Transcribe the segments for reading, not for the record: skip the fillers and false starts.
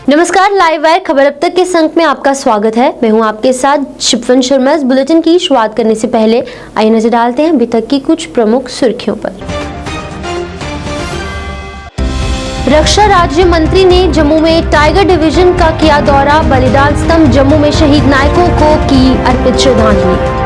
नमस्कार, live wire खबर अब तक के संग में आपका स्वागत है। मैं हूं आपके साथ शिफन शर्मा। इस बुलेटिन की शुरुआत करने से पहले आइए नजर डालते हैं अभी तक की कुछ प्रमुख सुर्खियों पर। रक्षा राज्य मंत्री ने जम्मू में टाइगर डिवीजन का किया दौरा। बलिदान स्तंभ जम्मू में शहीद नायकों को की अर्पित श्रद्धांजलि।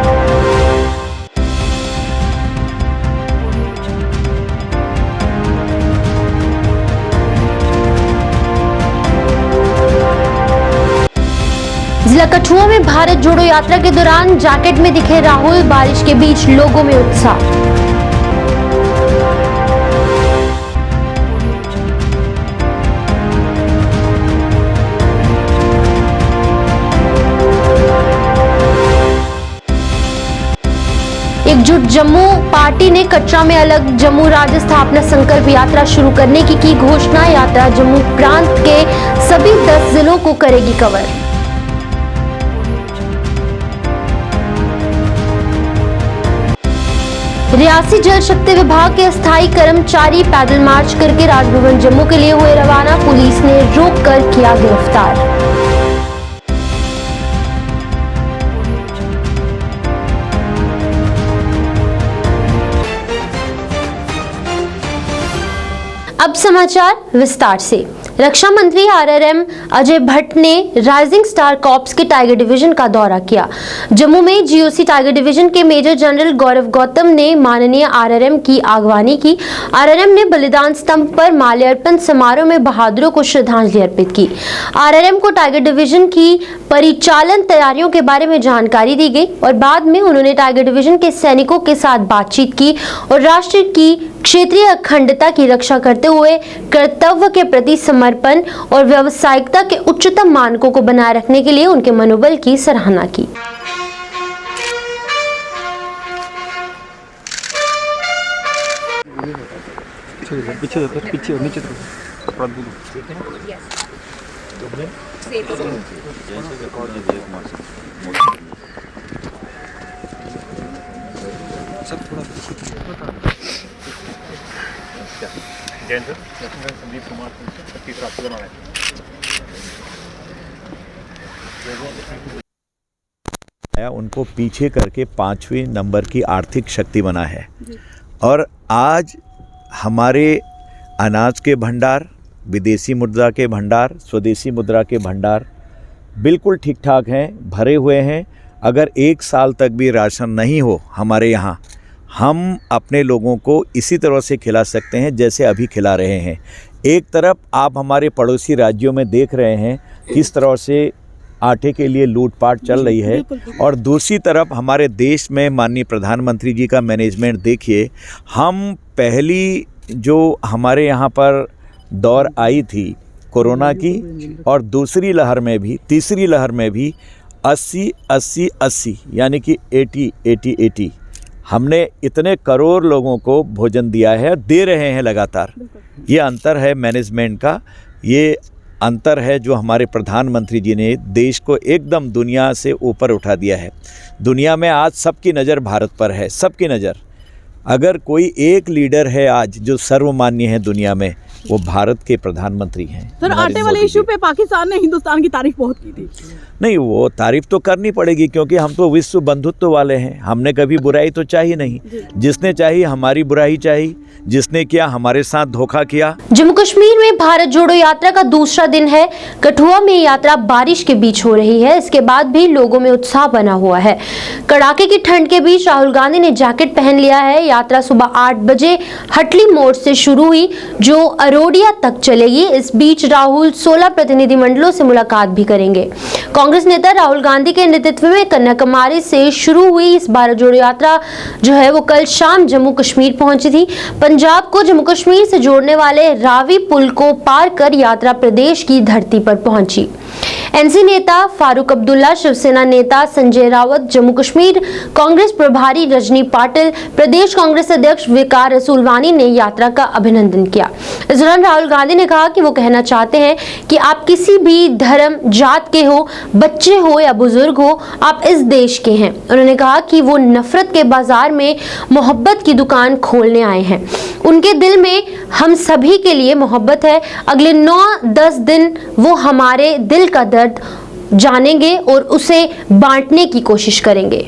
जिला कठुआ में भारत जोड़ो यात्रा के दौरान जैकेट में दिखे राहुल। बारिश के बीच लोगों में उत्साह। एकजुट जम्मू पार्टी ने कटरा में अलग जम्मू राज्य स्थापना संकल्प यात्रा शुरू करने की घोषणा। यात्रा जम्मू प्रांत के सभी 10 जिलों को करेगी कवर। रियासी जल शक्ति विभाग के अस्थायी कर्मचारी पैदल मार्च करके राजभवन जम्मू के लिए हुए रवाना। पुलिस ने रोककर किया गिरफ्तार। अब समाचार विस्तार से। रक्षा मंत्री आरआरएम अजय भट्ट ने राइजिंग स्टार कॉर्प्स के टाइगर डिवीजन का दौरा किया। जम्मू में जीओसी टाइगर डिवीजन के मेजर जनरल गौरव गौतम ने माननीय आरआरएम की अगवानी की। आरआरएम ने बलिदान स्तंभ पर माल्यार्पण समारोह में बहादुरों को श्रद्धांजलि अर्पित की। आरआरएम को टाइगर डिवीजन की परिचालन तैयारियों के बारे में जानकारी दी गई और बाद में उन्होंने टाइगर डिवीजन के सैनिकों के साथ बातचीत की और राष्ट्र की क्षेत्रीय अखंडता की रक्षा करते हुए कर्तव्य के प्रति समर्पण और व्यावसायिकता के उच्चतम मानकों को बनाए रखने के लिए उनके मनोबल की सराहना की। संदीप कुमार तीसरा अक्टूबर उनको पीछे करके 5वें नंबर की आर्थिक शक्ति बना है। और आज हमारे अनाज के भंडार, विदेशी मुद्रा के भंडार, स्वदेशी मुद्रा के भंडार बिल्कुल ठीक ठाक हैं, भरे हुए हैं। अगर 1 साल तक भी राशन नहीं हो हमारे यहाँ, हम अपने लोगों को इसी तरह से खिला सकते हैं जैसे अभी खिला रहे हैं। एक तरफ आप हमारे पड़ोसी राज्यों में देख रहे हैं किस तरह से आटे के लिए लूटपाट चल रही है, और दूसरी तरफ हमारे देश में माननीय प्रधानमंत्री जी का मैनेजमेंट देखिए। हम पहली जो हमारे यहाँ पर दौर आई थी कोरोना की, और दूसरी लहर में भी, तीसरी लहर में भी 80-80-80 यानी कि 80-80-80 हमने इतने करोड़ लोगों को भोजन दिया है, दे रहे हैं लगातार। ये अंतर है मैनेजमेंट का, ये अंतर है जो हमारे प्रधानमंत्री जी ने देश को एकदम दुनिया से ऊपर उठा दिया है। दुनिया में आज सबकी नज़र भारत पर है, सबकी नज़र। अगर कोई एक लीडर है आज जो सर्वमान्य है दुनिया में, वो भारत के प्रधानमंत्री हैं। सर, आटे वाले इशू पे पाकिस्तान ने हिंदुस्तान की तारीफ बहुत की थी। नहीं, वो तारीफ तो करनी पड़ेगी क्योंकि हम तो विश्व बंधुत्व वाले हैं। हमने कभी बुराई तो चाहिए नहीं, जिसने चाहिए हमारी बुराई चाहिए, जिसने किया हमारे साथ धोखा किया। जम्मू कश्मीर में भारत जोड़ो यात्रा का दूसरा दिन है। कठुआ में यात्रा बारिश के बीच हो रही है, इसके बाद भी लोगों में उत्साह बना हुआ है। कड़ाके की ठंड के बीच राहुल गांधी ने जैकेट पहन लिया है। यात्रा सुबह 8 बजे हटली मोड़ से शुरू हुई जो अरोडिया तक चलेगी। इस बीच राहुल 16 प्रतिनिधि मंडलों से मुलाकात भी करेंगे। कांग्रेस नेता राहुल गांधी के नेतृत्व में कन्याकुमारी से शुरू हुई इस भारत जोड़ो यात्रा जो है वो कल शाम जम्मू कश्मीर पहुंची थी। पंजाब को जम्मू कश्मीर से जोड़ने वाले रावी पुल को पार कर यात्रा प्रदेश की धरती पर पहुंची। एनसी नेता फारूक अब्दुल्ला, शिवसेना नेता संजय रावत, जम्मू कश्मीर कांग्रेस प्रभारी रजनी पाटिल, प्रदेश कांग्रेस अध्यक्ष विकार रसूलवानी ने यात्रा का अभिनंदन किया। इस दौरान राहुल गांधी ने कहा कि वो कहना चाहते हैं कि आप किसी भी धर्म जात के हो, बच्चे हो या बुजुर्ग हो, आप इस देश के हैं। उन्होंने कहा कि वो नफरत के बाजार में मोहब्बत की दुकान खोलने आए हैं। उनके दिल में हम सभी के लिए मोहब्बत है। अगले 9-10 दिन वो हमारे दिल का दर्द जानेंगे और उसे बांटने की कोशिश करेंगे।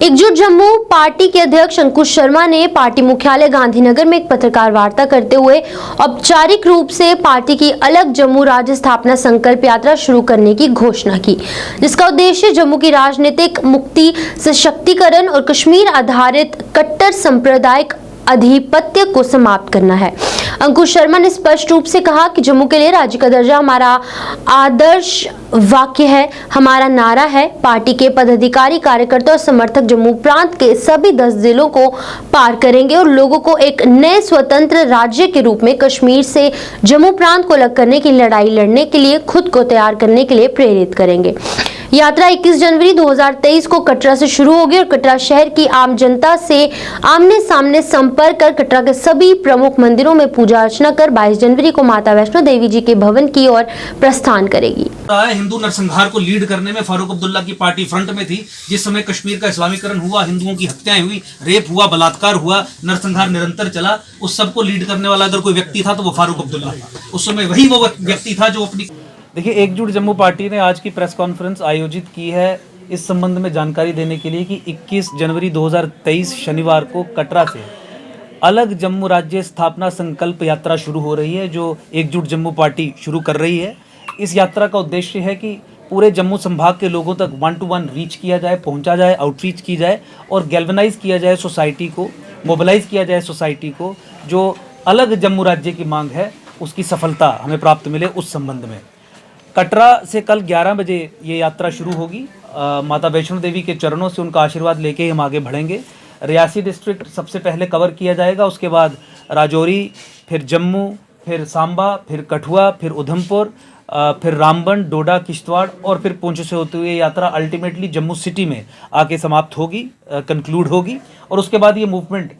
एकजुट जम्मू पार्टी के अध्यक्ष अंकुश शर्मा ने पार्टी मुख्यालय गांधीनगर में एक पत्रकार वार्ता करते हुए औपचारिक रूप से पार्टी की अलग जम्मू राज्य स्थापना संकल्प यात्रा शुरू करने की घोषणा की, जिसका उद्देश्य जम्मू की राजनीतिक मुक्ति, सशक्तिकरण और कश्मीर आधारित कट्टर सांप्रदायिक अधिपत्य को समाप्त करना है। अंकुश शर्मा ने स्पष्ट रूप से कहा कि जम्मू के लिए राज्य का दर्जा हमारा आदर्श वाक्य है, हमारा नारा है। पार्टी के पदाधिकारी, कार्यकर्ता और समर्थक जम्मू प्रांत के सभी 10 जिलों को पार करेंगे और लोगों को एक नए स्वतंत्र राज्य के रूप में कश्मीर से जम्मू प्रांत को अलग करने की लड़ाई लड़ने के लिए खुद को तैयार करने के लिए प्रेरित करेंगे। यात्रा 21 जनवरी 2023 को कटरा से शुरू होगी और कटरा शहर की आम जनता से आमने सामने संपर्क कर कटरा के सभी प्रमुख मंदिरों में पूजा अर्चना कर 22 जनवरी को माता वैष्णो देवी जी के भवन की ओर प्रस्थान करेगी। हिंदू नरसंहार को लीड करने में फारूक अब्दुल्ला की पार्टी फ्रंट में थी। जिस समय कश्मीर का इस्लामीकरण हुआ, हिंदुओं की हत्याएं हुई, रेप हुआ, बलात्कार हुआ, नरसंहार निरंतर चला, उस सबको लीड करने वाला अगर कोई व्यक्ति था तो वो फारूक अब्दुल्ला था। उस समय वही वो व्यक्ति था जो अपनी देखिए, एकजुट जम्मू पार्टी ने आज की प्रेस कॉन्फ्रेंस आयोजित की है इस संबंध में जानकारी देने के लिए कि 21 जनवरी 2023 शनिवार को कटरा से अलग जम्मू राज्य स्थापना संकल्प यात्रा शुरू हो रही है, जो एकजुट जम्मू पार्टी शुरू कर रही है। इस यात्रा का उद्देश्य है कि पूरे जम्मू संभाग के लोगों तक 1-to-1 रीच किया जाए, पहुंचा जाए, आउटरीच की जाए और गैल्वनाइज किया जाए सोसाइटी को, मोबिलाइज किया जाए सोसाइटी को। जो अलग जम्मू राज्य की मांग है उसकी सफलता हमें प्राप्त मिले, उस संबंध में कटरा से कल 11 बजे ये यात्रा शुरू होगी। माता वैष्णो देवी के चरणों से उनका आशीर्वाद लेके हम आगे बढ़ेंगे। रियासी डिस्ट्रिक्ट सबसे पहले कवर किया जाएगा, उसके बाद राजौरी, फिर जम्मू, फिर सांबा, फिर कठुआ, फिर उधमपुर, फिर रामबन, डोडा, किश्तवाड़ और फिर पुंछ से होते हुए यात्रा अल्टीमेटली जम्मू सिटी में आके समाप्त होगी, कंक्लूड होगी और उसके बाद ये मूवमेंट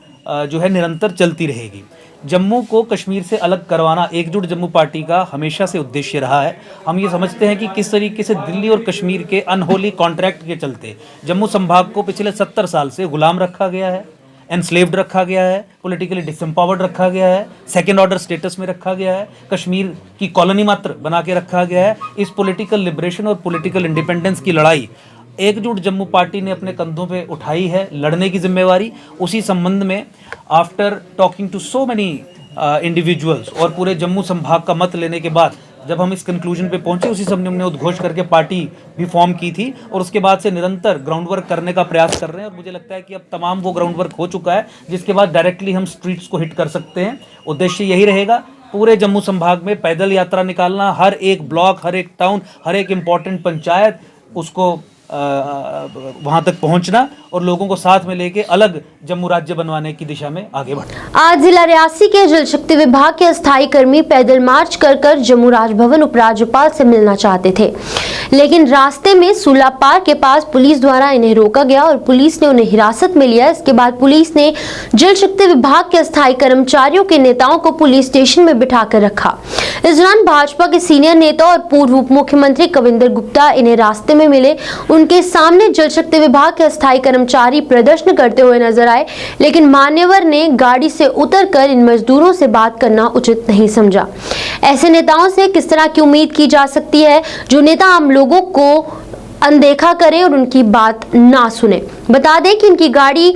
जो है निरंतर चलती रहेगी। जम्मू को कश्मीर से अलग करवाना एकजुट जम्मू पार्टी का हमेशा से उद्देश्य रहा है। हम ये समझते हैं कि किस तरीके से दिल्ली और कश्मीर के अनहोली कॉन्ट्रैक्ट के चलते जम्मू संभाग को पिछले 70 साल से गुलाम रखा गया है, एनस्लेव्ड रखा गया है, पॉलिटिकली डिसएम्पावर्ड रखा गया है, सेकेंड ऑर्डर स्टेटस में रखा गया है, कश्मीर की कॉलोनी मात्र बना के रखा गया है। इस पॉलिटिकल लिबरेशन और पॉलिटिकल इंडिपेंडेंस की लड़ाई एकजुट जम्मू पार्टी ने अपने कंधों पे उठाई है, लड़ने की जिम्मेवारी। उसी संबंध में after talking to so many individuals और पूरे जम्मू संभाग का मत लेने के बाद जब हम इस कंक्लूजन पे पहुंचे, उसी समय हमने उद्घोष करके पार्टी भी फॉर्म की थी और उसके बाद से निरंतर ग्राउंड वर्क करने का प्रयास कर रहे हैं और मुझे लगता है कि अब तमाम वो ग्राउंड वर्क हो चुका है, जिसके बाद डायरेक्टली हम स्ट्रीट्स को हिट कर सकते हैं। उद्देश्य यही रहेगा, पूरे जम्मू संभाग में पैदल यात्रा निकालना, हर एक ब्लॉक, हर एक टाउन, हर एक इम्पॉर्टेंट पंचायत उसको वहां तक पहुंचना और लोगों को साथ में लेके अलग जम्मू राज्य बनवाने की दिशा में आगे बढ़ना। आज जिला रियासी के जल शक्ति विभाग के अस्थायी कर्मी पैदल मार्च कर जम्मू राजभवन उपराज्यपाल से मिलना चाहते थे, लेकिन रास्ते में सुला पार के पास पुलिस द्वारा इन्हें रोका गया और पुलिस ने उन्हें हिरासत में लिया। इसके बाद पुलिस ने जल शक्ति विभाग के अस्थायी कर्मचारियों के नेताओं को पुलिस स्टेशन में बिठा कर रखा। इस दौरान भाजपा के सीनियर नेता और पूर्व उप मुख्यमंत्री कविंदर गुप्ता इन्हें रास्ते में मिले। उनके सामने जल शक्ति विभाग के अस्थायी कर्मचारी प्रदर्शन करते हुए नजर आए, लेकिन मान्यवर ने गाड़ी से उतरकर इन मजदूरों से बात करना उचित नहीं समझा। ऐसे नेताओं से किस तरह की उम्मीद की जा सकती है जो नेता आम लोगों को अनदेखा करे और उनकी बात ना सुने। बता दें कि इनकी गाड़ी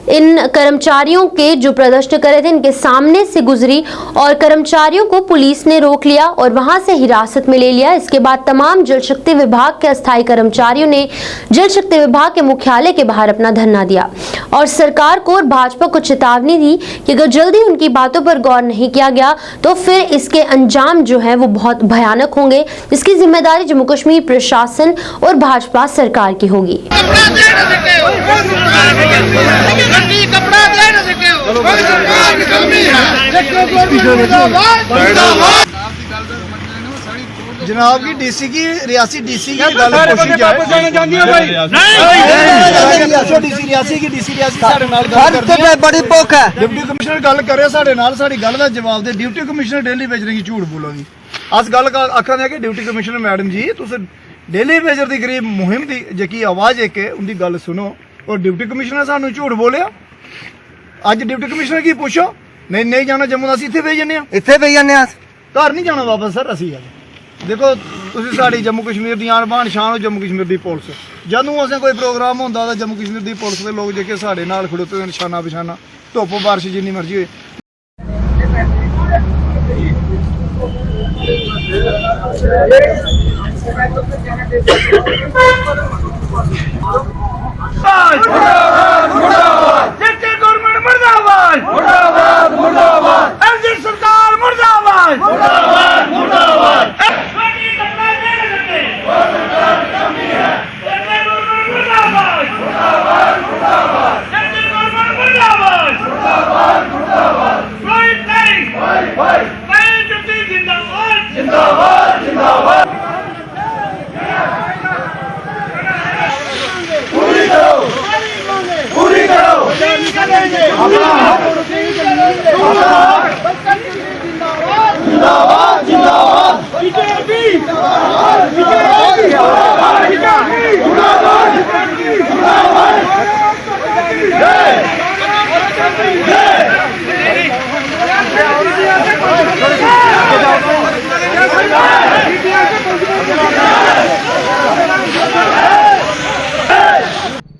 इन कर्मचारियों के जो प्रदर्शन कर रहे थे इनके सामने से गुजरी और कर्मचारियों को पुलिस ने रोक लिया और वहां से हिरासत में ले लिया। इसके बाद तमाम जल शक्ति विभाग के अस्थायी कर्मचारियों ने जल शक्ति विभाग के मुख्यालय के बाहर अपना धरना दिया और सरकार को और भाजपा को चेतावनी दी कि अगर जल्दी उनकी बातों पर गौर नहीं किया गया तो फिर इसके अंजाम जो है वो बहुत भयानक होंगे, जिसकी जिम्मेदारी जम्मू कश्मीर प्रशासन और भाजपा सरकार की होगी। जनाब की डीसी की रियासी डीसी की गल कोशिश बड़ी भुख है। डिप्टी कमिश्नर गल करे साडे नाल, साडी गल दा जवाब दे। डिप्टी कमिश्नर डेली वेजर की झूठ बोलोगी। अस गल आखा कि डिप्टी कमिश्नर मैडम जी तुस डेली वेजर की गरीब मुहिम की जेकी आवाज एक है उनकी गल सुनो और डिप्टी कमिश्नर सानू झूठ बोलिया। अज डिप्टी कमिश्नर की पूछो नहीं जाना जम्मू अस इत्थे भेज जन्ने इत्थे पे जाने घर नहीं जाना वापस सर। असी देखो तुसी साडी जम्मू कश्मीर दी आन बान शान हो जम्मू कश्मीर दी पुलिस। जदों असें कोई प्रोग्राम होंदा तां जम्मू कश्मीर दी पुलिस दे लोग जेके साडे नाल खड़ोते होए निशाना बिशाना धुप्प बारिश जिन्नी मर्जी होए।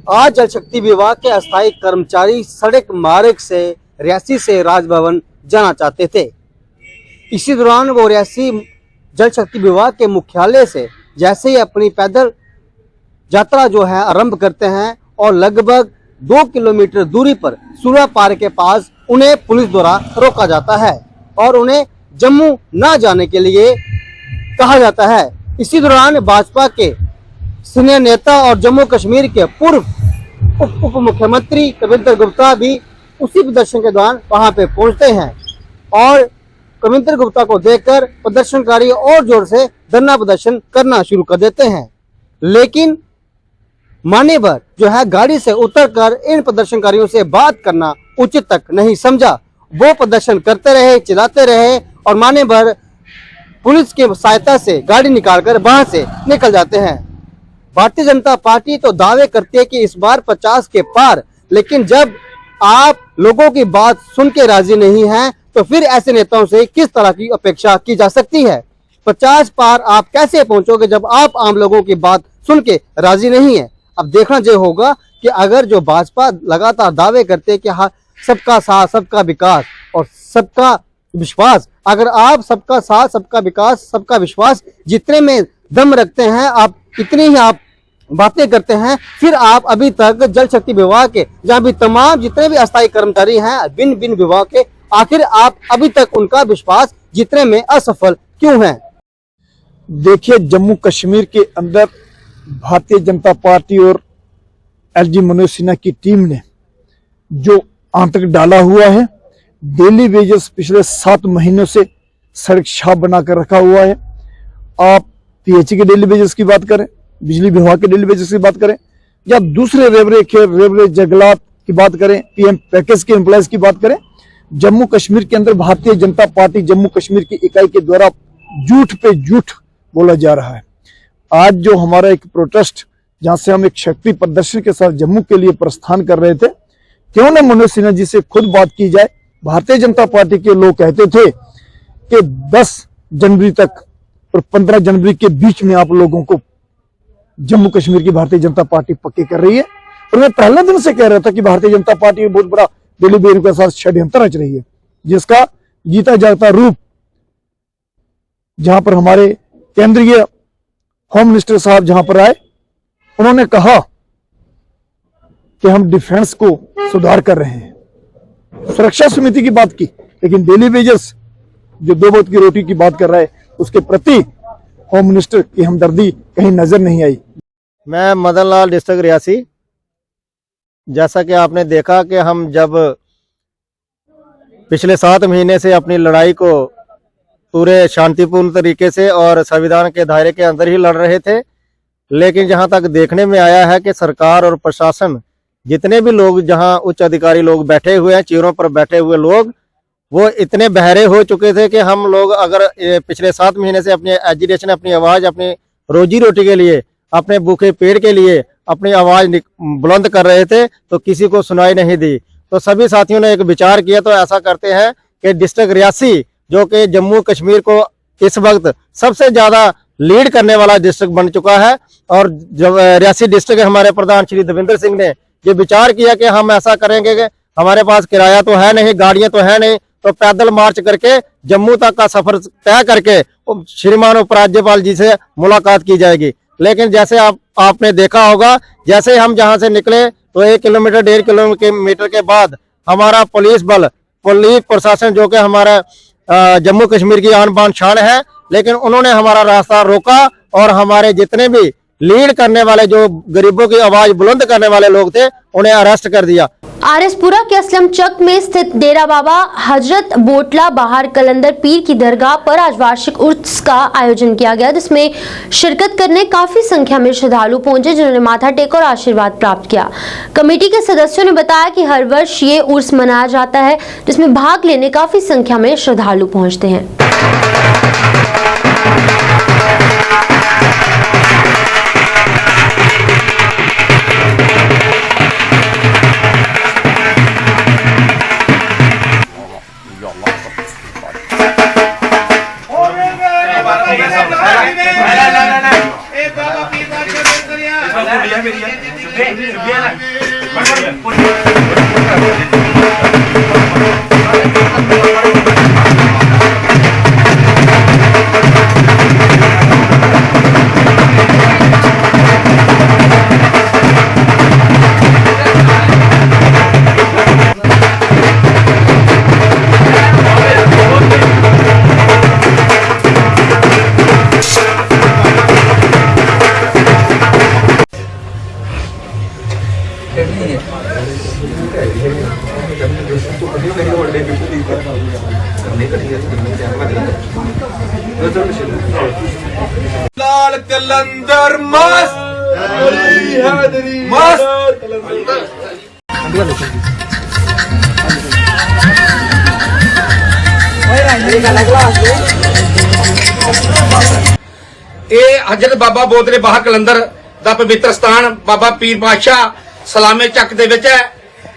आज जल शक्ति विभाग के अस्थायी कर्मचारी सड़क मार्ग से रियासी से राजभवन जाना चाहते थे। इसी दौरान वो रियासी जल शक्ति विभाग के मुख्यालय से जैसे ही अपनी पैदल यात्रा जो है आरंभ करते हैं और लगभग 2 किलोमीटर दूरी पर सूरा पार के पास उन्हें पुलिस द्वारा रोका जाता है और उन्हें जम्मू न जाने के लिए कहा जाता है। इसी दौरान भाजपा के सीनियर नेता और जम्मू कश्मीर के पूर्व उप मुख्यमंत्री कविंद्र गुप्ता भी उसी प्रदर्शन के दौरान वहां पे पहुंचते हैं और कविंद्र गुप्ता को देखकर प्रदर्शनकारी और जोर से धरना प्रदर्शन करना शुरू कर देते हैं। लेकिन मान्यवर जो है गाड़ी से उतरकर इन प्रदर्शनकारियों से बात करना उचित तक नहीं समझा। वो प्रदर्शन करते रहे, चिल्लाते रहे और मान्यवर पुलिस की सहायता से गाड़ी निकालकर वहां से निकल जाते हैं। भारतीय जनता पार्टी तो दावे करती है कि इस बार 50 के पार, लेकिन जब आप लोगों की बात सुन के राजी नहीं हैं तो फिर ऐसे नेताओं से किस तरह की अपेक्षा की जा सकती है। 50 पार आप कैसे पहुंचोगे जब आप आम लोगों की बात सुन के राजी नहीं है। अब देखना ये होगा कि अगर जो भाजपा लगातार दावे करते हैं कि हाँ सबका साथ सबका विकास और सबका विश्वास, अगर आप सबका साथ सबका विकास सबका विश्वास जितने में दम रखते हैं, आप इतनी ही आप बातें करते हैं, फिर आप अभी तक जल शक्ति विभाग के जहाँ भी तमाम जितने भी अस्थायी कर्मचारी हैं भिन्न भिन्न विभाग के, आखिर आप अभी तक उनका विश्वास जीतने में असफल क्यों हैं? देखिए जम्मू कश्मीर के अंदर भारतीय जनता पार्टी और एलजी मनोज सिन्हा की टीम ने जो आंतरिक डाला हुआ है, डेली वेजेस पिछले 7 महीनों से सड़क छाप बनाकर रखा हुआ है। आप पीएचई के डेली वेजेस की बात करें, बिजली विभाग के डेली वेजेस की बात करें या दूसरे रेवरे जंगलात की बात करें, पीएम पैकेज के एम्प्लॉयज की बात करें, जम्मू कश्मीर के अंदर भारतीय जनता पार्टी जम्मू कश्मीर की इकाई के द्वारा झूठ पे झूठ बोला जा रहा है। आज जो हमारा एक प्रोटेस्ट जहां से हम एक शक्ति प्रदर्शन के साथ जम्मू के लिए प्रस्थान कर रहे थे, क्यों न मनोज सिन्हा जी से खुद बात की जाए। भारतीय जनता पार्टी के लोग कहते थे कि 10 जनवरी तक और 15 जनवरी के बीच में आप लोगों को जम्मू कश्मीर की भारतीय जनता पार्टी पक्की कर रही है। और मैं पहले दिन से कह रहा था कि भारतीय जनता पार्टी बहुत बड़ा दिल्ली बेरू के साथ षड्यंत्र रच रही है, जिसका जीता जागता रूप जहां पर हमारे केंद्रीय होम मिनिस्टर साहब जहां पर आए, उन्होंने कहा कि हम डिफेंस को सुधार कर रहे हैं, सुरक्षा समिति की बात की, लेकिन डेली वेजेस जो 2 वक्त की रोटी की बात कर रहा है, उसके प्रति होम मिनिस्टर की हमदर्दी कहीं नजर नहीं आई। मैं मदन लाल, डिस्ट्रिक्ट रियासी। जैसा कि आपने देखा कि हम जब पिछले 7 महीने से अपनी लड़ाई को पूरे शांतिपूर्ण तरीके से और संविधान के दायरे के अंदर ही लड़ रहे थे, लेकिन जहां तक देखने में आया है कि सरकार और प्रशासन, जितने भी लोग जहां उच्च अधिकारी लोग बैठे हुए हैं, चेयरों पर बैठे हुए लोग, वो इतने बहरे हो चुके थे कि हम लोग अगर पिछले 7 महीने से अपनी एजिटेशन, अपनी आवाज़, अपनी रोजी रोटी के लिए, अपने भूखे पेट के लिए अपनी आवाज़ बुलंद कर रहे थे तो किसी को सुनाई नहीं दी। तो सभी साथियों ने एक विचार किया, तो ऐसा करते हैं कि डिस्ट्रिक्ट रियासी जो कि जम्मू कश्मीर को इस वक्त सबसे ज़्यादा लीड करने वाला डिस्ट्रिक्ट बन चुका है, और जब रियासी डिस्ट्रिक्ट के हमारे प्रधान श्री देवेंद्र सिंह ने ये विचार किया कि हम ऐसा करेंगे कि हमारे पास किराया तो है नहीं, गाड़ियां तो है नहीं, तो पैदल मार्च करके जम्मू तक का सफर तय करके श्रीमान उपराज्यपाल जी से मुलाकात की जाएगी। लेकिन जैसे आपने देखा होगा, जैसे हम जहां से निकले तो 1 किलोमीटर 1.5 किलोमीटर के बाद हमारा पुलिस बल, पुलिस प्रशासन जो कि हमारा जम्मू कश्मीर की आन बान शान है, लेकिन उन्होंने हमारा रास्ता रोका और हमारे जितने भी लीड करने वाले, जो गरीबों की आवाज बुलंद करने वाले लोग थे, उन्हें अरेस्ट कर दिया। आरएसपुरा के असलम चक में स्थित डेरा बाबा हजरत बोटला बाहर कलंदर पीर की दरगाह पर आज वार्षिक उर्स का आयोजन किया गया, जिसमें शिरकत करने काफी संख्या में श्रद्धालु पहुंचे, जिन्होंने माथा टेका और आशीर्वाद प्राप्त किया। कमेटी के सदस्यों ने बताया कि हर वर्ष ये उर्स मनाया जाता है, जिसमें भाग लेने काफी संख्या में श्रद्धालु पहुंचते हैं। लाल कलंदर मस्त मस्त। ਇਹ ਹਜ਼ਰਤ ਬਾਬਾ ਬੋਦਲੇ ਬਾਹਰ ਕਲੰਦਰ ਦਾ ਪਵਿੱਤਰ ਸਥਾਨ ਬਾਬਾ ਪੀਰ ਪਾਤਸ਼ਾਹ ਸਲਾਮੇ ਚੱਕ ਦੇ ਵਿੱਚ ਹੈ।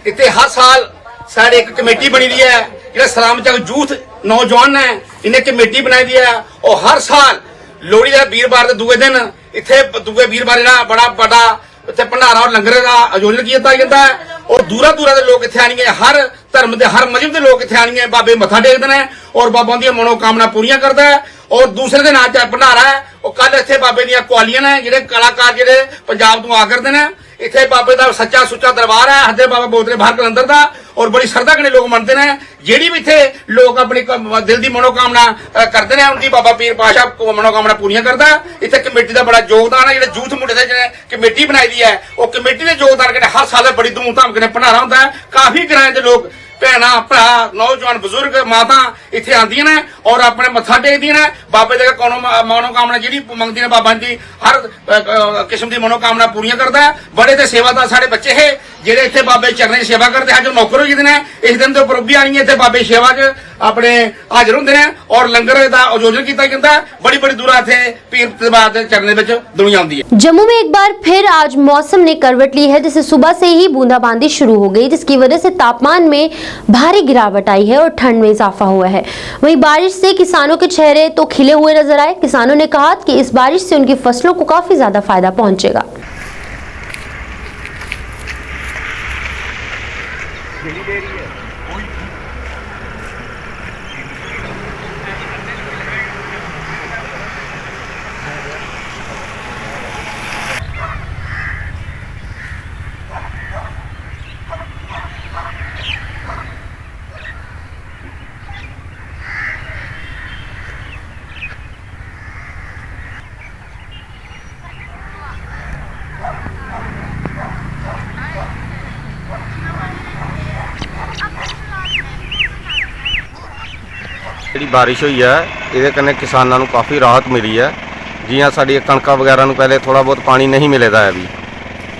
ਇੱਥੇ ਹਰ ਸਾਲ ਸਾਡੇ ਇੱਕ ਕਮੇਟੀ ਬਣੀ ਦੀ ਹੈ, ਜਿਹੜਾ ਸਲਾਮ ਚੱਕ ਯੂਥ ਨੌਜਵਾਨ ਹੈ, ਇਹਨੇ ਕਮੇਟੀ ਬਣਾਈ ਦੀ ਹੈ। ਉਹ ਹਰ ਸਾਲ ਲੋਹੜੀ ਦਾ ਵੀਰਵਾਰ ਦੇ ਦੂਏ ਦਿਨ ਇੱਥੇ ਦੂਏ ਵੀਰਵਾਰ ਜਿਹੜਾ ਬੜਾ ਵੱਡਾ ਇੱਥੇ ਭੰਡਾਰਾ ਔਰ ਲੰਗਰ ਦਾ ਆਯੋਜਨ ਕੀਤਾ ਜਾਂਦਾ ਹੈ। और दूरा दूरा के लोग इतने आएंगे, हर धर्म के हर मजहब के लोग इतने आएंगे, बाबे मत्था टेकते हैं और बाबा दी मनोकामना पूरी करता है। और दूसरे दिन आज भंडारा है, और कल इतने बाबे दी कुआलियां ने, ਜਿਹੜੇ कलाकार ਜਿਹੜੇ पंजाब तो आ करते हैं। इतने बाबे का सच्चा सुच्चा दरबार है हजरत बाबा बोदले बाहर कलंदर का, और बड़ी श्रद्धा कने लोग मनते हैं। ਜਿਹੜੀ भी इतने लोग अपनी दिल की मनोकामना करते हैं, उनकी बाबा पीर पातशाह मनोकामना पूरी करता है। इतने कमेटी का बड़ा योगदान है, जो यूथ मुंडे से जिन्हें कमेटी बनाई दी है, वो कमेटी के योगदान के हर साल बड़ी धूमधाम के भंडारा होता है। काफी ग्रां के लोग भैन भरा नौजवान बुजुर्ग माता इतने आदि ने और अपने मत्था टेकदी ने, बाबे दे कोनो मनोकामना जी मंगती ने, बाबा जी हर किस्म की मनोकामना पूरी करता है। बड़े तो सेवादार साढ़े बच्चे है ਜਿਹੜੇ ਇੱਥੇ ਬਾਬੇ ਚਰਨਾਂ ਦੀ ਸੇਵਾ ਕਰਦੇ ਹਨ, ਜੋ ਨੌਕਰ ਹੋ ਜਾਂਦੇ ਨੇ। ਇਸ ਦਿਨ ਦੇ ਉੱਪਰ ਵੀ ਆਣੀਆਂ ਇੱਥੇ ਬਾਬੇ ਸੇਵਾ 'ਚ ਆਪਣੇ ਹਾਜ਼ਰ ਹੁੰਦੇ ਨੇ, ਔਰ ਲੰਗਰ ਦਾ ਆਯੋਜਨ ਕੀਤਾ ਜਾਂਦਾ ਹੈ। बड़ी बड़ी दूर ਇੱਥੇ ਪੀਰ ਦਰਬਾਰ ਦੇ ਚਰਨਾਂ ਵਿੱਚ दुनिया आती है। जम्मू में एक बार फिर आज मौसम ने करवट ली है, जिससे सुबह से ही बूंदाबांदी शुरू हो गई, जिसकी वजह से तापमान में भारी गिरावट आई है और ठंड में इजाफा हुआ है। वहीं बारिश से किसानों के चेहरे तो खिले हुए नजर आए। किसानों ने कहा कि इस बारिश से उनकी फसलों को काफी ज्यादा फायदा पहुंचेगा। ਬਾਰਿਸ਼ ਹੋਈ ਹੈ ਇਹਦੇ ਕਨੇ ਕਿਸਾਨਾਂ ਨੂੰ ਕਾਫੀ ਰਾਹਤ ਮਿਲੀ ਹੈ। ਜਿਵੇਂ ਸਾਡੀ ਕਣਕਾਂ ਵਗੈਰਾ ਨੂੰ ਪਹਿਲੇ ਥੋੜਾ ਬਹੁਤ ਪਾਣੀ ਨਹੀਂ ਮਿਲਦਾ ਹੈ ਵੀ,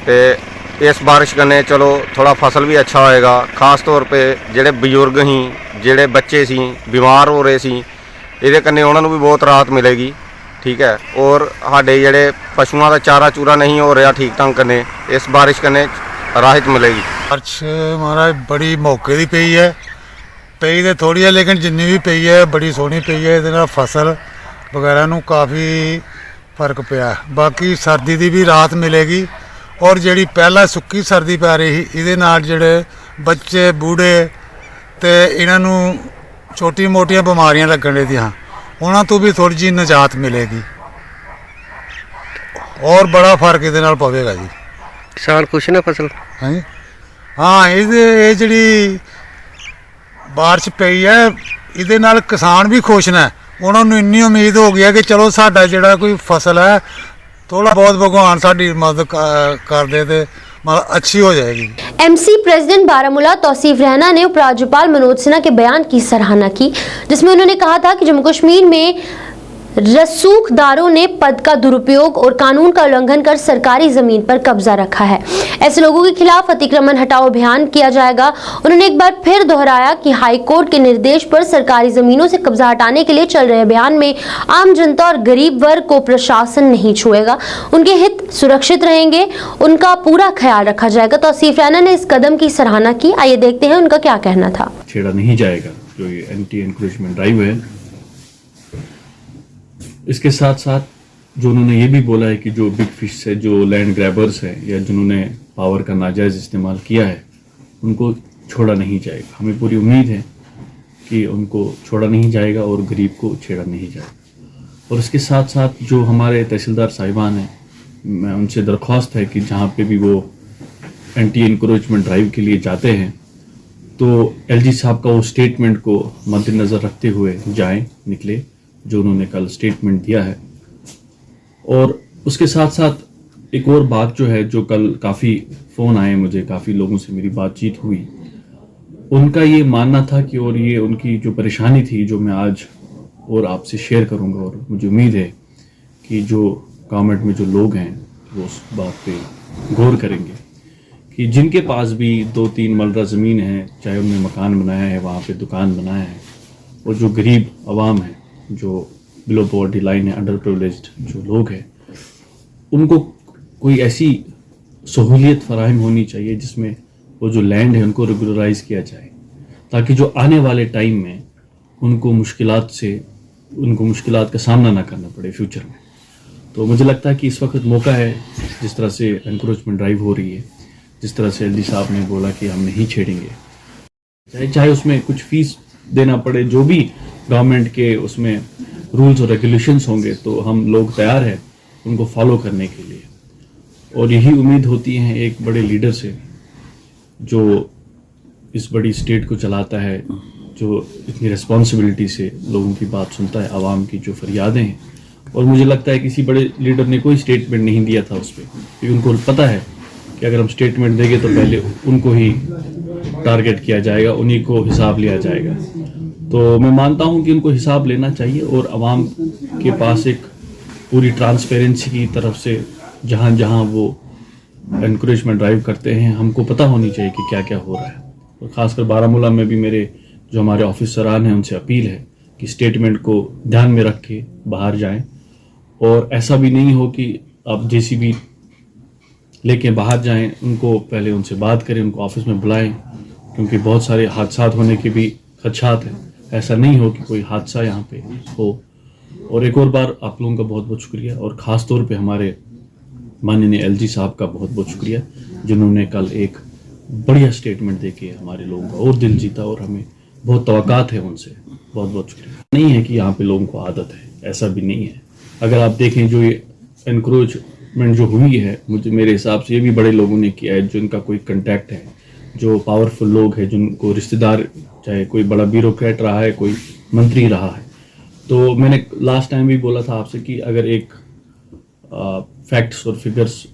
ਤੇ ਇਸ ਬਾਰਿਸ਼ ਕਨੇ ਚਲੋ ਥੋੜਾ ਫਸਲ ਵੀ ਅੱਛਾ ਹੋਏਗਾ। ਖਾਸ ਤੌਰ पे ਜਿਹੜੇ ਬਜ਼ੁਰਗ ਸੀ, ਜਿਹੜੇ ਬੱਚੇ ਸੀ, ਬਿਮਾਰ ਹੋ ਰਹੇ ਸੀ, ਇਹਦੇ ਕਨੇ ਉਹਨਾਂ ਨੂੰ ਵੀ ਬਹੁਤ ਰਾਹਤ ਮਿਲੇਗੀ। ठीक है। और साढ़े जेडे पशुओं का चारा चूरा नहीं हो रहा ठीक ढंग कने, इस बारिश कने राहत मिलेगी। बारिश महाराज बड़ी मौके की पई है, पई तो थोड़ी है लेकिन जिन्नी भी पई है बड़ी सोहनी पई है। इहदे नाल फसल वगैरह नूं काफ़ी फर्क पिया। बाकी सर्दी की भी राहत मिलेगी। और जिहड़ी पहला सुक्की सर्दी पै रही इहदे नाल जिहड़े बच्चे बूढ़े ते इन्हां नूं छोटी मोटियां बीमारियां लगण लगियां, उन्हां तो भी थोड़ी जी निजात मिलेगी और बड़ा फर्क इहदे नाल पवेगा जी। किसान खुश ने फसल हाँ जी, हाँ ये जिहड़ी बारिश पई है इहदे नाल किसान भी खुश ने। उन्हां नूं इन्नी उम्मीद हो गई है कि चलो साडा जिहड़ा कोई फसल है थोड़ा बहुत भगवान साडी मदद कर दे ते मतलब अच्छी हो जाएगी। एमसी प्रेसिडेंट बारामूला तौसीफ रैना ने उपराज्यपाल मनोज सिन्हा के बयान की सराहना की, जिसमें उन्होंने कहा था कि जम्मू कश्मीर में रसूखदारों ने पद का दुरुपयोग और कानून का उल्लंघन कर सरकारी जमीन पर कब्जा रखा है। ऐसे लोगों के खिलाफ अतिक्रमण हटाओ अभियान किया जाएगा। उन्होंने एक बार फिर दोहराया कि हाई कोर्ट के निर्देश पर सरकारी जमीनों से कब्जा हटाने के लिए चल रहे अभियान में आम जनता और गरीब वर्ग को प्रशासन नहीं छुएगा, उनके हित सुरक्षित रहेंगे, उनका पूरा ख्याल रखा जाएगा। तौसीफ रैना ने इस कदम की सराहना की। आइए देखते हैं उनका क्या कहना था। छेड़ा नहीं जाएगा जो ये एंटी एनक्रोचमेंट ड्राइव है। इसके साथ साथ जो उन्होंने ये भी बोला है कि जो बिग फिश है, जो लैंड ग्रैबर्स है या जिन्होंने पावर का नाजायज़ इस्तेमाल किया है, उनको छोड़ा नहीं जाएगा। हमें पूरी उम्मीद है कि उनको छोड़ा नहीं जाएगा और गरीब को छेड़ा नहीं जाएगा। और इसके साथ साथ जो हमारे तहसीलदार साहिबान हैं, मैं उनसे दरख्वास्त है कि जहाँ पे भी वो एंटी एनक्रोचमेंट ड्राइव के लिए जाते हैं तो एलजी साहब का वो स्टेटमेंट को मद्देनज़र रखते हुए जाएं, निकले, जो उन्होंने कल स्टेटमेंट दिया है। और उसके साथ साथ एक और बात जो है, जो कल काफ़ी फ़ोन आए मुझे, काफ़ी लोगों से मेरी बातचीत हुई, उनका ये मानना था कि और ये उनकी जो परेशानी थी जो मैं आज और आपसे शेयर करूंगा, और मुझे उम्मीद है कि जो गवर्नमेंट में जो लोग हैं वो उस बात पे गौर करेंगे कि जिनके पास भी 2-3 मरला ज़मीन है, चाहे उन्होंने मकान बनाया है, वहाँ पे दुकान बनाया है, और जो गरीब आवाम है, जो बिलो पॉवर्टी लाइन है, अंडर प्रिविलेज्ड जो लोग हैं, उनको कोई ऐसी सहूलियत फराहम होनी चाहिए जिसमें वो जो लैंड है उनको रेगुलराइज किया जाए, ताकि जो आने वाले टाइम में उनको मुश्किलात का सामना ना करना पड़े फ्यूचर में। तो मुझे लगता है कि इस वक्त मौका है, जिस तरह से एनक्रोचमेंट ड्राइव हो रही है, जिस तरह से एलडी साहब ने बोला कि हम नहीं छेड़ेंगे, चाहे उसमें कुछ फीस देना पड़े, जो भी गवर्नमेंट के उसमें रूल्स और रेगुलेशंस होंगे, तो हम लोग तैयार हैं उनको फॉलो करने के लिए। और यही उम्मीद होती है एक बड़े लीडर से जो इस बड़ी स्टेट को चलाता है, जो इतनी रिस्पॉन्सिबिलिटी से लोगों की बात सुनता है, आवाम की जो फरियादें हैं। और मुझे लगता है किसी बड़े लीडर ने कोई स्टेटमेंट नहीं दिया था उस पर, क्योंकि उनको पता है कि अगर हम स्टेटमेंट देंगे तो पहले उनको ही टारगेट किया जाएगा, उन्हीं को हिसाब लिया जाएगा। तो मैं मानता हूं कि उनको हिसाब लेना चाहिए और आवाम के पास एक पूरी ट्रांसपेरेंसी की तरफ से जहां जहां वो एनकरेजमेंट ड्राइव करते हैं, हमको पता होनी चाहिए कि क्या क्या हो रहा है। और ख़ासकर बारामूला में भी मेरे जो हमारे ऑफिसरान हैं उनसे अपील है कि स्टेटमेंट को ध्यान में रख के बाहर जाएं, और ऐसा भी नहीं हो कि आप जेसीबी लेके बाहर जाएं, उनको पहले उनसे बात करें, उनको ऑफिस में बुलाएं, क्योंकि बहुत सारे हादसात होने के भी खदशात हैं। ऐसा नहीं हो कि कोई हादसा यहाँ पे हो। और एक और बार आप लोगों का बहुत बहुत शुक्रिया, और ख़ास तौर पे हमारे माननीय एलजी साहब का बहुत बहुत शुक्रिया, जिन्होंने कल एक बढ़िया स्टेटमेंट देके हमारे लोगों का और दिल जीता, और हमें बहुत तवक्कात है उनसे। बहुत बहुत शुक्रिया। नहीं है कि यहाँ पे लोगों को आदत है, ऐसा भी नहीं है। अगर आप देखें जो ये एनक्रोचमेंट जो हुई है, मेरे हिसाब से ये भी बड़े लोगों ने किया है, जिनका कोई कंटेक्ट है, जो पावरफुल लोग हैं, जिनको रिश्तेदार, चाहे कोई बड़ा ब्यूरोक्रेट रहा है, कोई मंत्री रहा है। तो मैंने लास्ट टाइम भी बोला था आपसे कि अगर एक फैक्ट्स और फिगर्स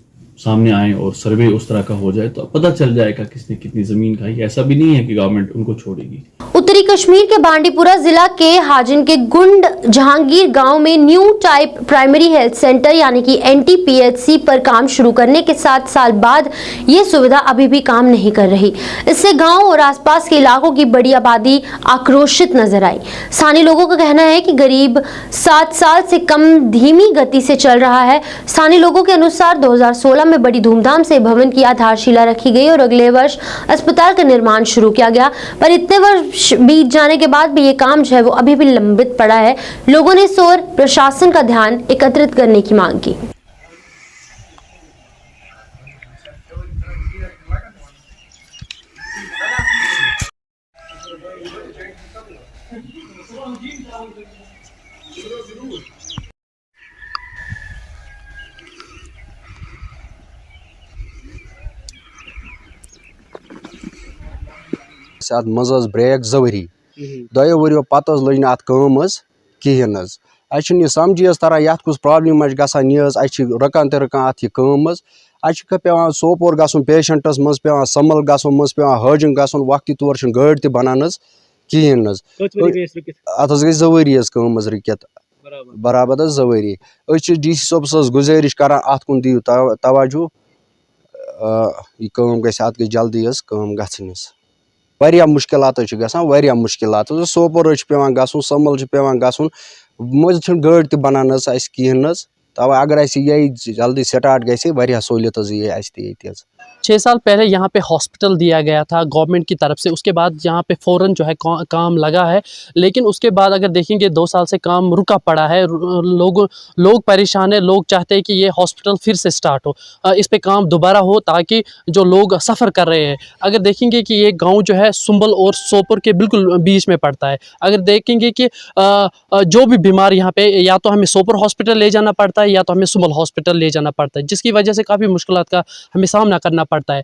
सामने आए और सर्वे उस तरह का हो जाए तो पता चल जाएगा किसने कितनी ज़मीन खाई। ऐसा भी नहीं है कि गवर्नमेंट उनको छोड़ेगी। उत्तरी कश्मीर के बांडीपुरा जिला के हाजिन के गुंड जहांगीर गांव में new type primary health centre यानी कि NTPHC पर काम शुरू करने के 7 साल बाद ये सुविधा अभी भी काम नहीं कर रही। इससे गांव और आसपास के इलाकों की बड़ी आबादी आक्रोशित नजर आई। स्थानीय लोगों का कहना है कि करीब 7 साल से कम धीमी गति से चल रहा है। स्थानीय लोगों के अनुसार 2016 में बड़ी धूमधाम से भवन की आधारशिला रखी गई और अगले वर्ष अस्पताल का निर्माण शुरू किया गया, पर इतने वर्ष बीत जाने के बाद भी ये काम जो है वो अभी भी लंबित पड़ा है। लोगों ने इस ओर प्रशासन का ध्यान एकत्रित करने की मांग की। अत मज ब्रेक 2 वरी 2 वरियो पत लज ना कम कहें अः समझी तरह ये कुछ प्रॉब्लम गसान यह रकान तो रकान अत कम पे सोपोर गसन पेशेंटस मज पे समल गसन मज पे हजन गसन वक्त तौर गाड़ त बनान कहें अत गई 2 वरी कम रुकित बराबर 2 वरी DC सोबस गुजारिश कर अत कुन दियो तवज्जो यह कम गई अत गई जल्दी कम गस वारिया मुश्किलात गसान वारिया मुश्किलात सोपोर पेवान गसन समल पेवान गसन मज गाड़ त बनान कहें तब अगर यही जल्दी स्टार्ट गई वारिया सहूलियत ये 6 साल पहले यहाँ पे हॉस्पिटल दिया गया था गवर्नमेंट की तरफ से। उसके बाद यहाँ पे फ़ौरन जो है काम लगा है, लेकिन उसके बाद अगर देखेंगे 2 साल से काम रुका पड़ा है। लोग परेशान है, लोग चाहते हैं कि ये हॉस्पिटल फिर से स्टार्ट हो, इस पे काम दोबारा हो ताकि जो लोग सफ़र कर रहे हैं। अगर देखेंगे कि ये गांव जो है सुंबल और सोपोर के बिल्कुल बीच में पड़ता है। अगर देखेंगे कि जो भी बीमार यहाँ पे या तो हमें सोपोर हॉस्पिटल ले जाना पड़ता है या तो हमें सुंबल हॉस्पिटल ले जाना पड़ता है, जिसकी वजह से काफ़ी मुश्किलात का हमें सामना करना पड़ता है।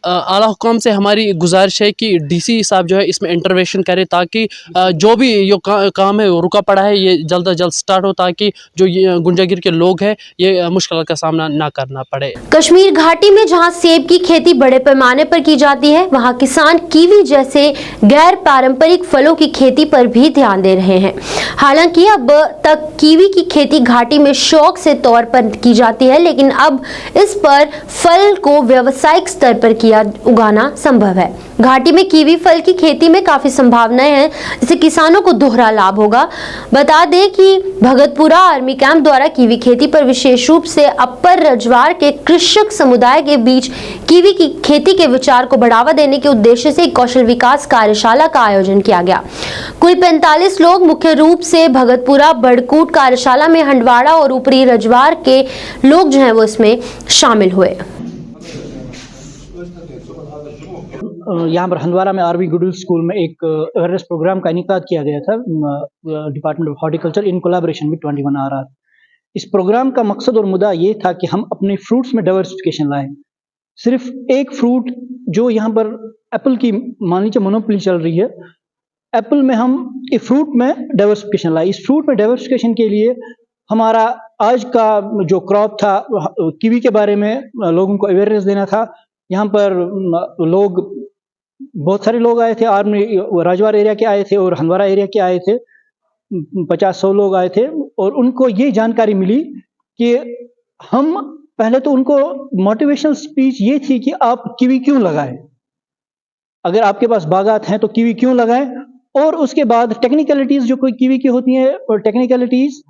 आला हुकाम से हमारी गुजारिश है कि DC साहब जो है इसमें इंटरवेंशन करे ताकि जो भी ये काम है वो रुका पड़ा है ये जल्द अज जल्द स्टार्ट हो, ताकि जो ये गुंजागिर के लोग हैं ये मुश्किल का सामना ना करना पड़े। कश्मीर घाटी में जहां सेब की खेती बड़े पैमाने पर की जाती है, वहां किसान कीवी जैसे गैर पारंपरिक फलों की खेती पर भी ध्यान दे रहे हैं। हालांकि अब तक कीवी की खेती घाटी में शौक से तौर पर की जाती है, लेकिन अब इस पर फल को व्यावसायिक स्तर पर उगाना संभव है। घाटी में कीवी फल की खेती में काफी संभावनाएं हैं, जिससे किसानों को दोहरा लाभ होगा। बता दें कि भगतपुरा आर्मी कैंप द्वारा कीवी खेती पर विशेष रूप से अपर रजवार के कृषक समुदाय के बीच कीवी की खेती के विचार को बढ़ावा देने के उद्देश्य से एक कौशल विकास कार्यशाला का आयोजन किया गया। कुल 45 लोग मुख्य रूप से भगतपुरा बड़कूट कार्यशाला में हंडवाड़ा और ऊपरी रजवार के लोग जो है वो इसमें शामिल हुए। यहाँ पर हंदवाड़ा में आरवी गुडल स्कूल में एक अवेयरनेस प्रोग्राम का इनेकाद किया गया था department of horticulture in collaboration with 21 आर। इस प्रोग्राम का मकसद और मुद्दा ये था कि हम अपने फ्रूट्स में डाइवर्सिफिकेशन लाएं। सिर्फ एक फ्रूट जो यहाँ पर एप्पल की मान लीजिए मोनोपोली चल रही है, एप्पल में हम इस फ्रूट में डाइवर्सिफिकेशन लाए। इस फ्रूट में डाइवर्सिफिकेशन के लिए हमारा आज का जो क्रॉप था कीवी के बारे में लोगों को अवेयरनेस देना था। यहाँ पर लोग बहुत सारे लोग आए थे, आर्मी राजवार एरिया के आए थे और हंदवाड़ा एरिया के आए थे, 50-100 लोग आए थे और उनको ये जानकारी मिली कि हम पहले तो उनको मोटिवेशनल स्पीच ये थी कि आप कीवी क्यों लगाएं, अगर आपके पास बागात हैं तो कीवी क्यों लगाएं, और उसके बाद टेक्निकलिटीज जो कोई कीवी की होती हैं और टेक्निकलिटीज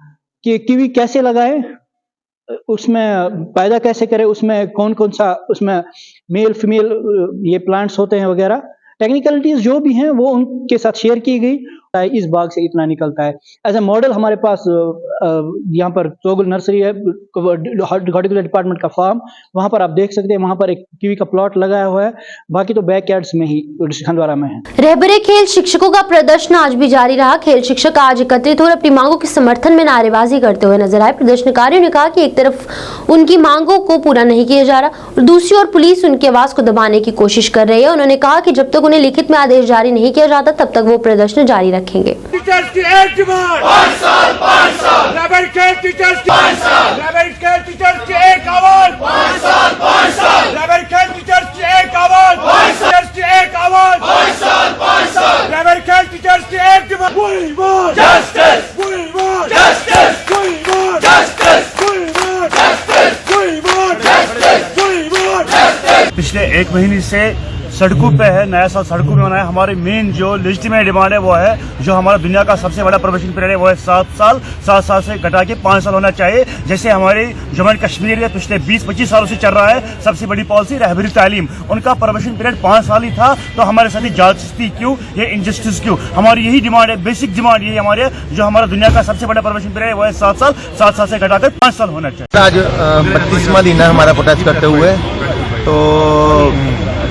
कि कीवी कैसे लगाएं, उसमें पैदा कैसे करें, उसमें कौन कौन सा उसमें मेल फीमेल ये प्लांट्स होते हैं वगैरह, टेक्निकलिटीज जो भी हैं वो उनके साथ शेयर की गई। इस बाग से इतना निकलता है। एज ए मॉडल हमारे पास यहाँ पर चोगल नर्सरी है, हॉर्टिकल्चर डिपार्टमेंट का फार्म, वहाँ पर आप देख सकते हैं, वहाँ पर एक कीवी का प्लॉट लगाया हुआ है। बाकी तो बैकयार्ड्स में ही हंदवाड़ा में है। रहबरे खेल शिक्षकों का प्रदर्शन आज भी जारी रहा। खेल शिक्षक आज एकत्रित और अपनी मांगों के समर्थन में नारेबाजी करते हुए नजर आए। प्रदर्शनकारियों ने कहा कि एक तरफ उनकी मांगों को पूरा नहीं किया जा रहा और दूसरी ओर पुलिस उनकी आवाज को दबाने की कोशिश कर रही है। उन्होंने कहा कि जब तक उन्हें लिखित में आदेश जारी नहीं किया जाता तब तक वो प्रदर्शन जारी रखेंगे। टीचर्स की एक डिमांड 5 साल, टीचर्स की एक आवाज 5 साल। पिछले 1 महीने से सड़कों पे है, नया साल सड़कों में होना है। हमारी मेन जो लेजिटिमेट डिमांड है वो है, जो हमारा दुनिया का सबसे बड़ा प्रोबेशन पीरियड है वो है 7 साल। 7 साल से घटा के 5 साल होना चाहिए, जैसे हमारे जम्मू एंड कश्मीर में पिछले 20-25 सालों से चल रहा है। सबसे बड़ी पॉलिसी रहबरी तालीम, उनका प्रोबेशन पीरियड 5 साल ही था, तो हमारे साथ ही जादती क्यों, ये इनजस्टिस क्यों? हमारी यही डिमांड है, बेसिक डिमांड यही हमारे, जो हमारा दुनिया का सबसे बड़ा प्रोबेशन पीरियड है वो है 7 साल। 7 साल से घटाकर 5 साल होना चाहिए। आज 32वां दिन है हमारा प्रोटेस्ट करते हुए, तो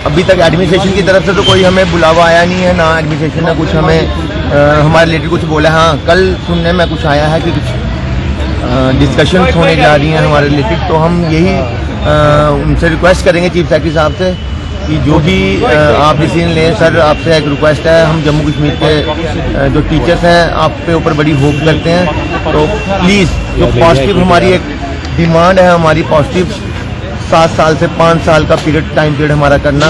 अभी तक एडमिनिस्ट्रेशन की तरफ से तो कोई हमें बुलावा आया नहीं है, ना एडमिनिस्ट्रेशन ने कुछ हमें हमारे रिलेटेड कुछ बोला। हाँ, कल सुनने में कुछ आया है कि कुछ डिस्कशंस होने जा रही हैं हमारे रिलेटेड, तो हम यही उनसे रिक्वेस्ट करेंगे चीफ सेक्रेटरी साहब से कि जो भी आप डिसीजन लें। सर, आपसे एक रिक्वेस्ट है, हम जम्मू कश्मीर के जो टीचर्स हैं आप पे ऊपर बड़ी होप करते हैं, तो प्लीज़ जो पॉजिटिव हमारी एक डिमांड है, हमारी पॉजिटिव 7 साल से 5 साल का टाइम पीरियड हमारा करना,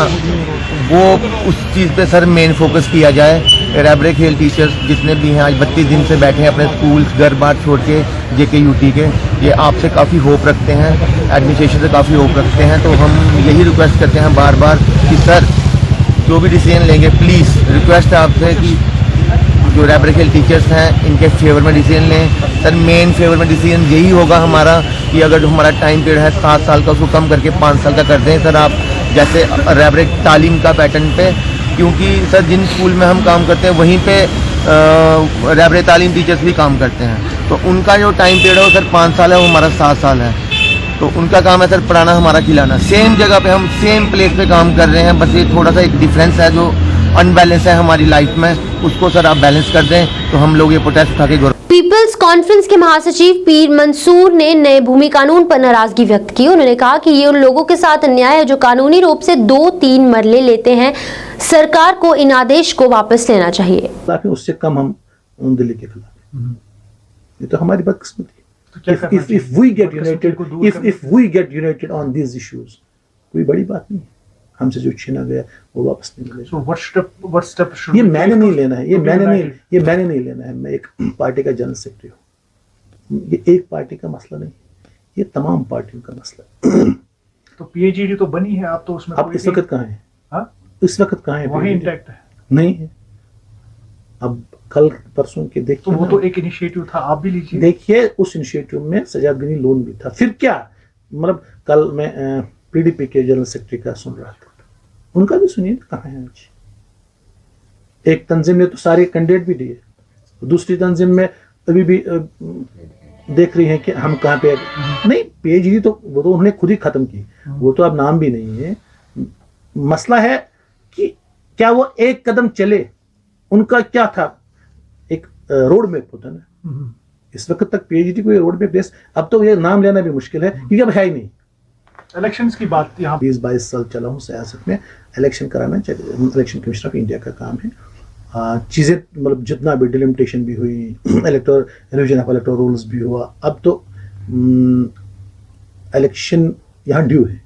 वो उस चीज़ पे सर मेन फोकस किया जाए। रैबरे खेल टीचर्स जितने भी हैं आज 32 दिन से बैठे हैं अपने स्कूल्स घर बार छोड़ के, JKUT के, ये आपसे काफ़ी होप रखते हैं, एडमिनिस्ट्रेशन से काफ़ी होप रखते हैं। तो हम यही रिक्वेस्ट करते हैं बार बार कि सर जो भी डिसीजन लेंगे, प्लीज़ रिक्वेस्ट है आपसे कि जो रैबरे खेल टीचर्स हैं इनके फेवर में डिसीजन लें। सर, मेन फेवर में डिसीजन यही होगा हमारा कि अगर जो हमारा टाइम पीरियड है 7 साल का, उसको कम करके 5 साल का कर दें सर आप, जैसे रैबरे तालीम का पैटर्न पे। क्योंकि सर जिन स्कूल में हम काम करते हैं वहीं पे रैबरे तालीम टीचर्स भी काम करते हैं, तो उनका जो टाइम पीरियड है वो सर 5 साल है, वो हमारा 7 साल है। तो उनका काम है सर पढ़ाना, हमारा खिलाना। सेम जगह पे हम सेम प्लेस पे काम कर रहे हैं, बस ये थोड़ा सा एक डिफरेंस है, जो अनबैलेंस है हमारी लाइफ में, उसको सर आप बैलेंस कर दें, तो हम लोग ये प्रोटेस्ट उठा के पीपल्स कॉन्फ्रेंस के महासचिव पीर मंसूर ने नए भूमि कानून पर नाराजगी व्यक्त की। उन्होंने कहा कि ये उन लोगों के साथ अन्याय है जो कानूनी रूप से 2-3 मरले लेते हैं। सरकार को इन आदेश को वापस लेना चाहिए। उससे कम हम दिल्ली के खिलाफ, ये तो हमारी बदकिस्मती है। If we get united on these issues, कोई बड़ी बात नहीं है। हमसे जो छीना गया वो वापस नहीं मिलेगा। So what step should ये मैंने नहीं लेना है, ये मैंने नहीं लेना है। मैं एक पार्टी का जनरल सेक्रेटरी हूँ, ये एक पार्टी का मसला नहीं, ये तमाम पार्टियों का मसला है। तो PAGD तो बनी है, आप तो उसमें आप इस वक्त कहाँ हैं? हाँ, इस वक्त कहाँ है? वही इंटैक्ट है? नहीं है। अब कल परसों के देखिए, तो वो तो एक इनिशिएटिव था, आप भी लीजिए। देखिए, उस इनिशिएटिव में सजादगनी लोन भी था। फिर क्या, मतलब कल मैं PDP के जनरल सेक्रेटरी का सुन रहा था, उनका भी सुनिए कहाँ है आज। एक तंजीम ने तो सारे कैंडिडेट भी दिए, दूसरी तंजीम में अभी भी देख रही है कि हम कहाँ पे। नहीं, PAGD तो वो तो उन्होंने खुद ही खत्म की, वो तो अब नाम भी नहीं है। मसला है कि क्या वो एक कदम चले, उनका क्या था, एक रोड मैप होता ना। इस वक्त तक PAGD को ये रोड मैप देश, अब तो ये नाम लेना भी मुश्किल है क्योंकि अब है ही नहीं। इलेक्शंस की बात यहाँ 20-22 साल चला हूँ सियासत में, इलेक्शन कराना चाहिए, इलेक्शन कमीशन ऑफ इंडिया का काम है। चीज़ें मतलब जितना भी डिलिमिटेशन भी हुई, रिविजन ऑफ इलेक्टोरल रूल्स भी हुआ, अब तो इलेक्शन यहाँ ड्यू है।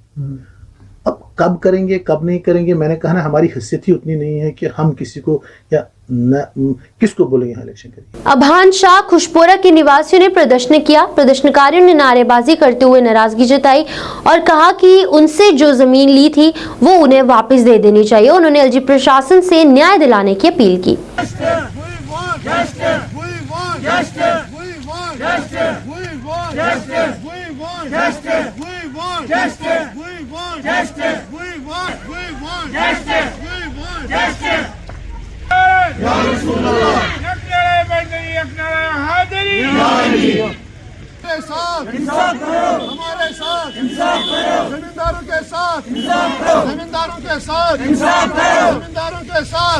अब कब करेंगे कब नहीं करेंगे, मैंने कहा ना, हमारी हैसियत ही उतनी नहीं है कि हम किसी को या किसको बोलेंगे यहाँ इलेक्शन करेंगे। अभान शाह खुशपोरा के निवासियों ने प्रदर्शन किया। प्रदर्शनकारियों ने नारेबाजी करते हुए नाराजगी जताई और कहा कि उनसे जो जमीन ली थी वो उन्हें वापस दे देनी चाहिए। उन्होंने LG प्रशासन से न्याय दिलाने की अपील की। हमारे साथ जमींदारों के साथ, जमींदारों के साथ, जमींदारों के साथ।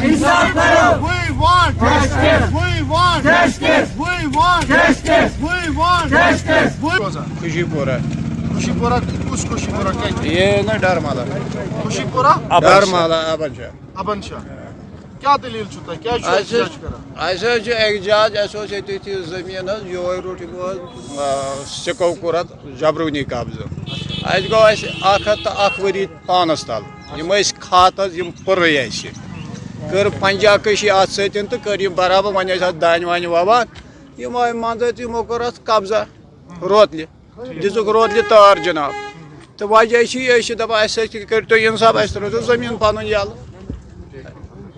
We want justice. We want justice. We want justice. We want justice. Khushipura कुछ खुशीपुरा ये ना डरमाला खुशीपुरा डरमाला अबनशा क्या दलील छुता क्या ऐसे एजाज एसोसिएटी थी जमीन यो रूट सिको कुरत जबरूनी कब्जा अस गो अख वरी पानस तल यम खात पुर कर पंजा कशी अत सतन तो कर बराबर वन दान वान ववान यम मंज यमो कोर कब्जा रोतल दिजुक रोतल तार जनाब तो वजह दपा करो इंसाफ रो जमीन पन यल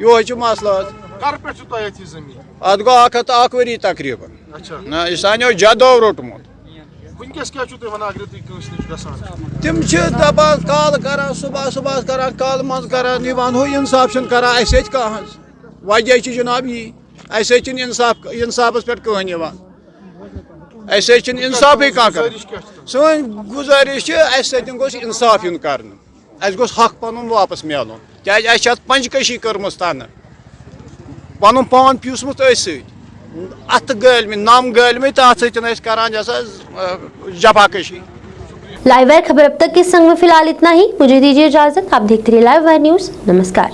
यो मसला अत गो 1 वरी तकरीबन ना यह जदो रोटमुत तम दपान कल कर सुबह सुबह कर कल मज कर वो इंसाफ कर कह वजह जनाब यह इंसाफ पे कहन इंसाफ कर सन गुजारिश गो इंसाफ इन कर हक पन वापस मिलन क्या पंचकशी कर्म तन पन पान पीसमुत अत गलम नम गलम तथ करान जफाकशी। लाइव वायर खबर अब तक के संग में फिलहाल इतना ही। मुझे दीजिए इजाजत। आप देखते रहिए लाइव वायर न्यूज। नमस्कार।